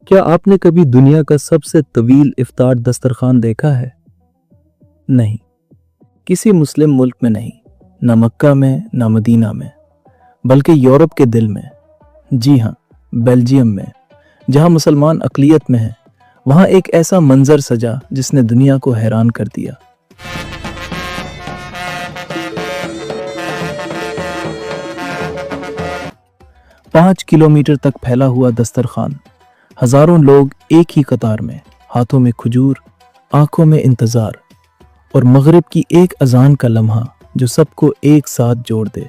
क्या आपने कभी दुनिया का सबसे तवील इफ्तार दस्तरखान देखा है? नहीं, किसी मुस्लिम मुल्क में नहीं, न मक्का में न मदीना में, बल्कि यूरोप के दिल में। जी हाँ, बेल्जियम में, जहाँ मुसलमान अक़लियत में हैं, वहाँ एक ऐसा मंजर सजा जिसने दुनिया को हैरान कर दिया। पाँच किलोमीटर तक फैला हुआ दस्तरखान, हजारों लोग एक ही कतार में, हाथों में खजूर, आंखों में इंतजार, और मगरिब की एक अजान का लम्हा जो सबको एक साथ जोड़ दे।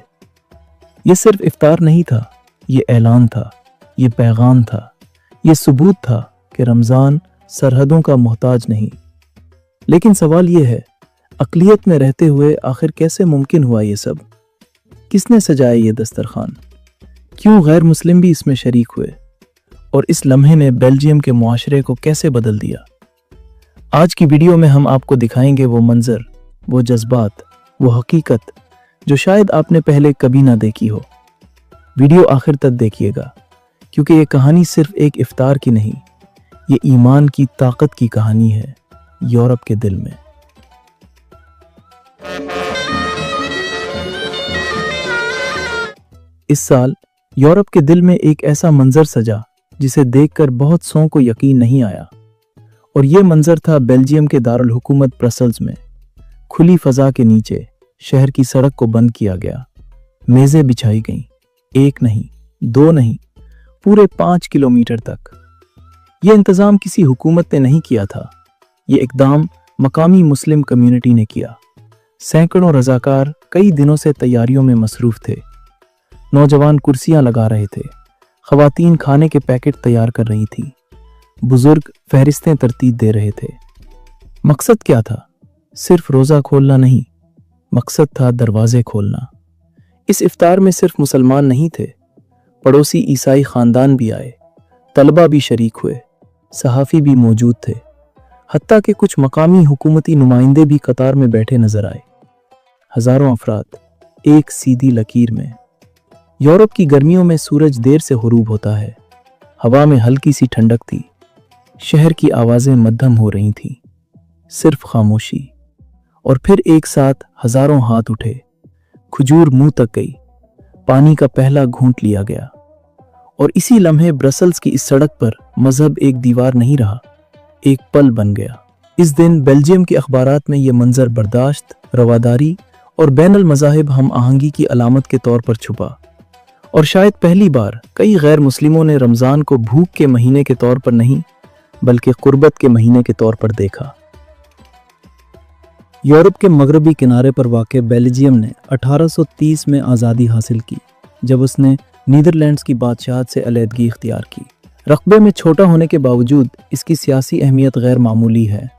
ये सिर्फ इफ्तार नहीं था, ये ऐलान था, ये पैगाम था, ये सबूत था कि रमज़ान सरहदों का मोहताज नहीं। लेकिन सवाल ये है, अक़लियत में रहते हुए आखिर कैसे मुमकिन हुआ ये सब? किसने सजाया ये दस्तरखान? क्यों गैर मुस्लिम भी इसमें शरीक हुए? और इस लम्हे ने बेल्जियम के मुआशरे को कैसे बदल दिया? आज की वीडियो में हम आपको दिखाएंगे वो मंजर, वो जज्बात, वो हकीकत जो शायद आपने पहले कभी ना देखी हो। वीडियो आखिर तक देखिएगा, क्योंकि ये कहानी सिर्फ एक इफ्तार की नहीं, ये ईमान की ताकत की कहानी है, यूरोप के दिल में। इस साल यूरोप के दिल में एक ऐसा मंजर सजा जिसे देखकर बहुत सौ को यकीन नहीं आया। और ये मंजर था बेल्जियम के दारुल हुकूमत ब्रसल्स में। खुली फजा के नीचे शहर की सड़क को बंद किया गया, मेजें बिछाई गईं, एक नहीं, दो नहीं, पूरे 5 किलोमीटर तक। ये इंतजाम किसी हुकूमत ने नहीं किया था, ये इकदाम मकामी मुस्लिम कम्युनिटी ने किया। सैकड़ों रजाकार कई दिनों से तैयारियों में मसरूफ थे। नौजवान कुर्सियां लगा रहे थे, खवातीन खाने के पैकेट तैयार कर रही थीं, बुजुर्ग फहरिस्तें तरतीब दे रहे थे। मकसद क्या था? सिर्फ रोज़ा खोलना नहीं, मकसद था दरवाजे खोलना। इस इफ्तार में सिर्फ मुसलमान नहीं थे, पड़ोसी ईसाई खानदान भी आए, तलबा भी शरीक हुए, सहाफ़ी भी मौजूद थे, हत्ता कि कुछ मकामी हुकूमती नुमाइंदे भी कतार में बैठे नजर आए। हजारों अफराद एक सीधी लकीर में। यूरोप की गर्मियों में सूरज देर से गुरूब होता है, हवा में हल्की सी ठंडक थी, शहर की आवाज़ें मध्यम हो रही थीं, सिर्फ खामोशी। और फिर एक साथ हजारों हाथ उठे, खजूर मुंह तक गई, पानी का पहला घूंट लिया गया। और इसी लम्हे ब्रसल्स की इस सड़क पर मजहब एक दीवार नहीं रहा, एक पल बन गया। इस दिन बेल्जियम के अखबारात में यह मंजर बर्दाश्त, रवादारी और बैनुल मज़ाहिब हम आहंगी की अलामत के तौर पर छुपा। और शायद पहली बार कई गैर मुस्लिमों ने रमज़ान को भूख के महीने के तौर पर नहीं, बल्कि कुर्बत के महीने के तौर पर देखा। यूरोप के मगरबी किनारे पर वाक़ बेल्जियम ने 1830 में आज़ादी हासिल की, जब उसने नीदरलैंड्स की बादशाहत से अलहदगी इख्तियार की। रकबे में छोटा होने के बावजूद इसकी सियासी अहमियत गैर मामूली है।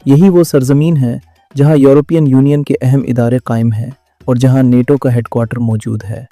यही वो सरजमीन है जहाँ यूरोपियन यूनियन के अहम इदारे कायम हैं और जहाँ नेटो का हेडक्वार्टर मौजूद है।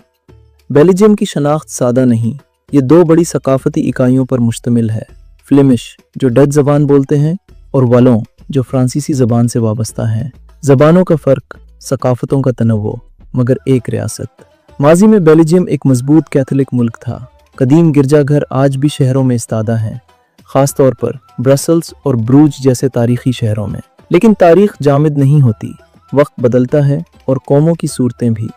बेल्जियम की शनाख्त सादा नहीं, ये दो बड़ी सकाफती इकाइयों पर मुश्तमिल है। फ्लेमिश जो डच ज़बान बोलते हैं और वलों जो फ्रांसीसी ज़बान से वाबस्ता हैं। ज़बानों का फ़र्क, सकाफतों का तनव्वुर, मगर एक रियासत। माजी में बेल्जियम एक मजबूत कैथोलिक मुल्क था। कदीम गिरजाघर आज भी शहरों में इस्तादा हैं, ख़ास तौर पर ब्रसल्स और ब्रूज जैसे तारीखी शहरों में। लेकिन तारीख जामिद नहीं होती, वक्त बदलता है और कौमों की सूरतें भी।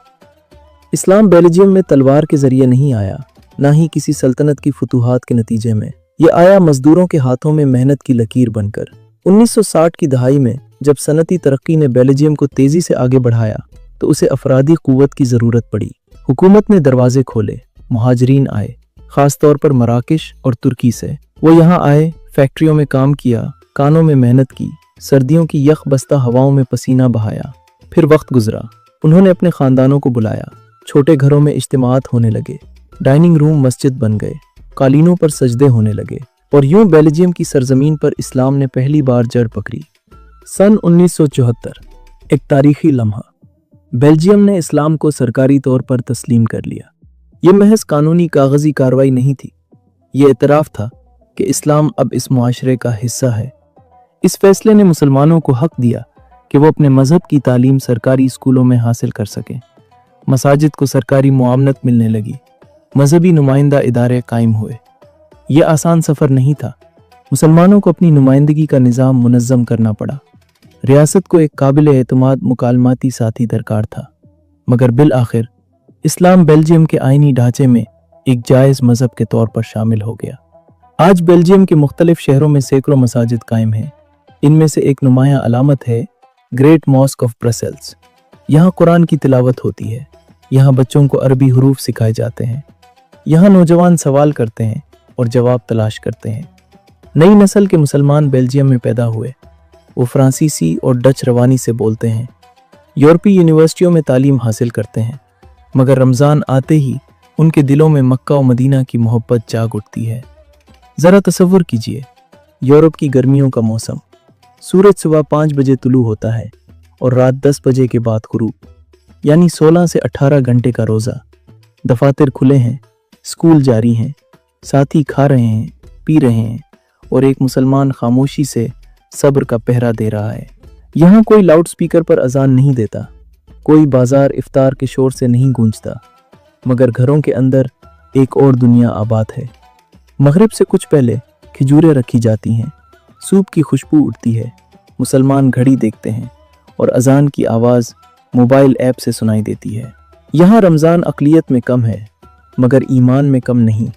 इस्लाम बेल्जियम में तलवार के ज़रिए नहीं आया, ना ही किसी सल्तनत की फतूहात के नतीजे में। ये आया मजदूरों के हाथों में मेहनत की लकीर बनकर। 1960 की दहाई में जब सनती तरक्की ने बेल्जियम को तेज़ी से आगे बढ़ाया, तो उसे अफरादी क़ुव्वत की ज़रूरत पड़ी। हुकूमत ने दरवाजे खोले, मुहाजिरीन आए, ख़ास तौर पर मराकेश और तुर्की से। वो यहाँ आए, फैक्ट्रियों में काम किया, कानों में मेहनत की, सर्दियों की यख बस्ता हवाओं में पसीना बहाया। फिर वक्त गुजरा, उन्होंने अपने ख़ानदानों को बुलाया, छोटे घरों में इज्तिमात होने लगे, डाइनिंग रूम मस्जिद बन गए, कालीनों पर सजदे होने लगे। और यूं बेल्जियम की सरजमीन पर इस्लाम ने पहली बार जड़ पकड़ी। सन 1974, एक तारीखी लम्हा। बेल्जियम ने इस्लाम को सरकारी तौर पर तस्लीम कर लिया। ये महज कानूनी कागजी कार्रवाई नहीं थी, ये इतराफ़ था कि इस्लाम अब इस मुआशरे का हिस्सा है। इस फैसले ने मुसलमानों को हक दिया कि वो अपने मजहब की तालीम सरकारी स्कूलों में हासिल कर सकें। मसाजिद को सरकारी मुआवनत मिलने लगी, मजहबी नुमाइंदा इदारे कायम हुए। यह आसान सफ़र नहीं था, मुसलमानों को अपनी नुमाइंदगी का निज़ाम मुनज़्ज़म करना पड़ा। रियासत को एक काबिल एतमाद मुकालमाती साथी दरकार था, मगर बिल आखिर इस्लाम बेल्जियम के आइनी ढांचे में एक जायज़ मज़हब के तौर पर शामिल हो गया। आज बेल्जियम के मुख्तलिफ शहरों में सैकड़ों मसाजिद कायम हैं। इनमें से एक नुमायां अलामत है ग्रेट मॉस्क ऑफ ब्रसेल्स। यहाँ कुरान की तिलावत होती है, यहाँ बच्चों को अरबी हरूफ सिखाए जाते हैं, यहाँ नौजवान सवाल करते हैं और जवाब तलाश करते हैं। नई नस्ल के मुसलमान बेल्जियम में पैदा हुए। वो फ्रांसीसी और डच रवानी से बोलते हैं, यूरोपीय यूनिवर्सिटियों में तालीम हासिल करते हैं, मगर रमज़ान आते ही उनके दिलों में मक्का और मदीना की मोहब्बत जाग उठती है। ज़रा तसव्वुर कीजिए, यूरोप की गर्मियों का मौसम, सूरज सुबह 5 बजे तुलू होता है और रात 10 बजे के बाद गुरूब, यानी 16 से 18 घंटे का रोज़ा। दफातर खुले हैं, स्कूल जारी हैं, साथी खा रहे हैं, पी रहे हैं और एक मुसलमान खामोशी से सब्र का पहरा दे रहा है। यहाँ कोई लाउड स्पीकर पर अजान नहीं देता, कोई बाजार इफ्तार के शोर से नहीं गूंजता, मगर घरों के अंदर एक और दुनिया आबाद है। मगरिब से कुछ पहले खिजूरें रखी जाती हैं, सूप की खुशबू उठती है, मुसलमान घड़ी देखते हैं और अजान की आवाज़ मोबाइल ऐप से सुनाई देती है। यहाँ रमज़ान अक़लियत में कम है, मगर ईमान में कम नहीं।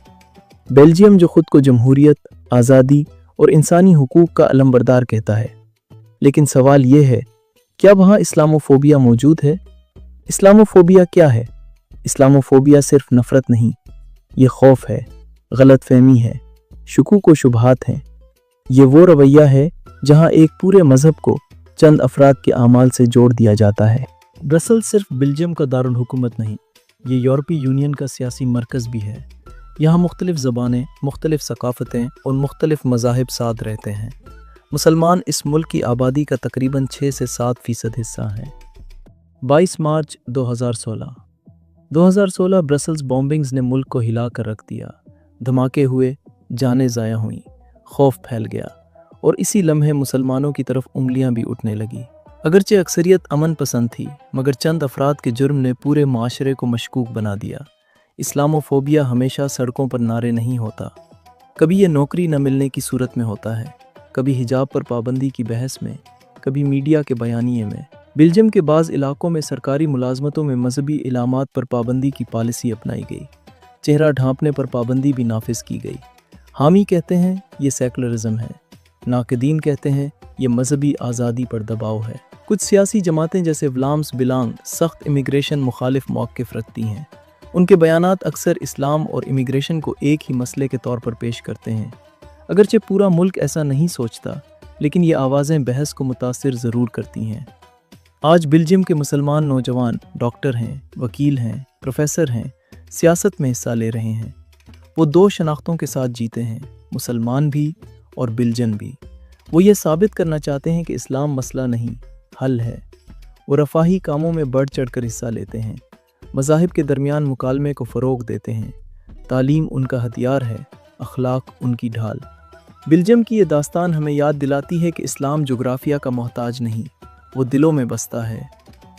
बेल्जियम जो खुद को जमहूरियत, आज़ादी और इंसानी हुकूक का अलमबरदार कहता है, लेकिन सवाल ये है, क्या वहाँ इस्लामोफोबिया मौजूद है? इस्लामोफोबिया क्या है? इस्लामोफोबिया सिर्फ नफ़रत नहीं, ये खौफ है, गलत फहमी है, शुकूक व शुबहात हैं। ये वो रवैया है जहाँ एक पूरे मज़हब को चंद अफराद के आमाल से जोड़ दिया जाता है। ब्रसेल्स सिर्फ बेल्जियम का दारुल हुकूमत नहीं, ये यूरोपीय यूनियन का सियासी मरकज़ भी है। यहाँ मुख्तलिफ ज़बानें, मुख्तलिफ सकाफ़तें और मुख्तलिफ मज़ाहिब साथ रहते हैं। मुसलमान इस मुल्क की आबादी का तकरीबन 6 से 7% हिस्सा हैं। 22 मार्च 2016 ब्रसेल्स बॉम्बिंग्स ने मुल्क को हिला कर रख दिया। धमाके हुए, जानें ज़ाया हुईं, खौफ फैल गया और इसी लम्हे मुसलमानों की तरफ उंगलियां भी उठने लगी। अगरचे अक्सरियत अमन पसंद थी, मगर चंद अफराद के जुर्म ने पूरे माशरे को मशकूक बना दिया। इस्लामोफोबिया हमेशा सड़कों पर नारे नहीं होता, कभी ये नौकरी न मिलने की सूरत में होता है, कभी हिजाब पर पाबंदी की बहस में, कभी मीडिया के बयानिए में। बेल्जियम के बाज़ इलाकों में सरकारी मुलाजमतों में मजहबी इलामात पर पाबंदी की पॉलिसी अपनाई गई, चेहरा ढांपने पर पाबंदी भी नाफिज की गई। हामी कहते हैं ये सेकुलरिज्म है, नाक़दीन कहते हैं ये मजहबी आज़ादी पर दबाव है। कुछ सियासी जमातें जैसे व्लाम्स बिलांग सख्त इमिग्रेशन मुखालिफ मौक़िफ़ रखती हैं। उनके बयानात अक्सर इस्लाम और इमिग्रेशन को एक ही मसले के तौर पर पेश करते हैं। अगरचे पूरा मुल्क ऐसा नहीं सोचता, लेकिन ये आवाज़ें बहस को मुतासिर ज़रूर करती हैं। आज बेल्जियम के मुसलमान नौजवान डॉक्टर हैं, वकील हैं, प्रोफेसर हैं, सियासत में हिस्सा ले रहे हैं। वो 2 शनाख्तों के साथ जीते हैं, मुसलमान भी और बेल्जियन भी। वो ये साबित करना चाहते हैं कि इस्लाम मसला नहीं, हल है। वो रफ़ाही कामों में बढ़ चढ़ कर हिस्सा लेते हैं, मज़ाहिब के दरमियान मुकालमे को फ़रोग़ देते हैं। तालीम उनका हथियार है, अखलाक उनकी ढाल। बेल्जियम की ये दास्तान हमें याद दिलाती है कि इस्लाम जोग्राफिया का मोहताज नहीं, वो दिलों में बसता है,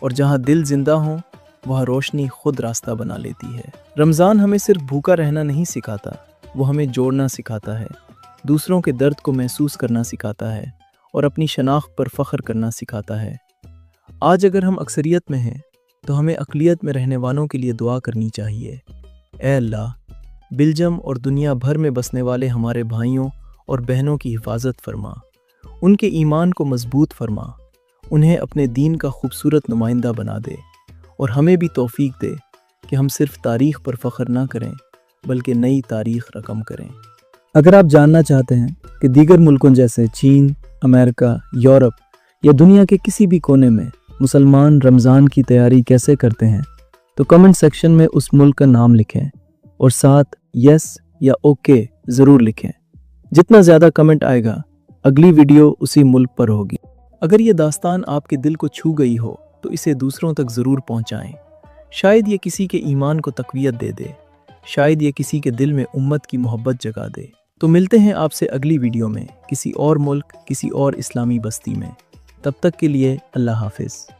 और जहाँ दिल जिंदा हों वहाँ रोशनी खुद रास्ता बना लेती है। रमज़ान हमें सिर्फ भूखा रहना नहीं सिखाता, वो हमें जोड़ना सिखाता है, दूसरों के दर्द को महसूस करना सिखाता है और अपनी शनाख्त पर फ़ख्र करना सिखाता है। आज अगर हम अक्सरियत में हैं तो हमें अक़लियत में रहने वालों के लिए दुआ करनी चाहिए। ऐ अल्लाह, बेल्जियम और दुनिया भर में बसने वाले हमारे भाइयों और बहनों की हिफाजत फरमा, उनके ईमान को मजबूत फरमा, उन्हें अपने दीन का खूबसूरत नुमाइंदा बना दे और हमें भी तौफीक दे कि हम सिर्फ तारीख़ पर फ़ख्र ना करें बल्कि नई तारीख़ रकम करें। अगर आप जानना चाहते हैं कि दीगर मुल्कों जैसे चीन, अमेरिका, यूरोप या दुनिया के किसी भी कोने में मुसलमान रमज़ान की तैयारी कैसे करते हैं, तो कमेंट सेक्शन में उस मुल्क का नाम लिखें और साथ यस या ओके ज़रूर लिखें। जितना ज़्यादा कमेंट आएगा, अगली वीडियो उसी मुल्क पर होगी। अगर ये दास्तान आपके दिल को छू गई हो तो इसे दूसरों तक ज़रूर पहुँचाएँ। शायद ये किसी के ईमान को तक़वियत दे दे, शायद ये किसी के दिल में उम्मत की मोहब्बत जगा दे। तो मिलते हैं आपसे अगली वीडियो में किसी और मुल्क, किसी और इस्लामी बस्ती में। तब तक के लिए अल्लाह हाफ़िज़।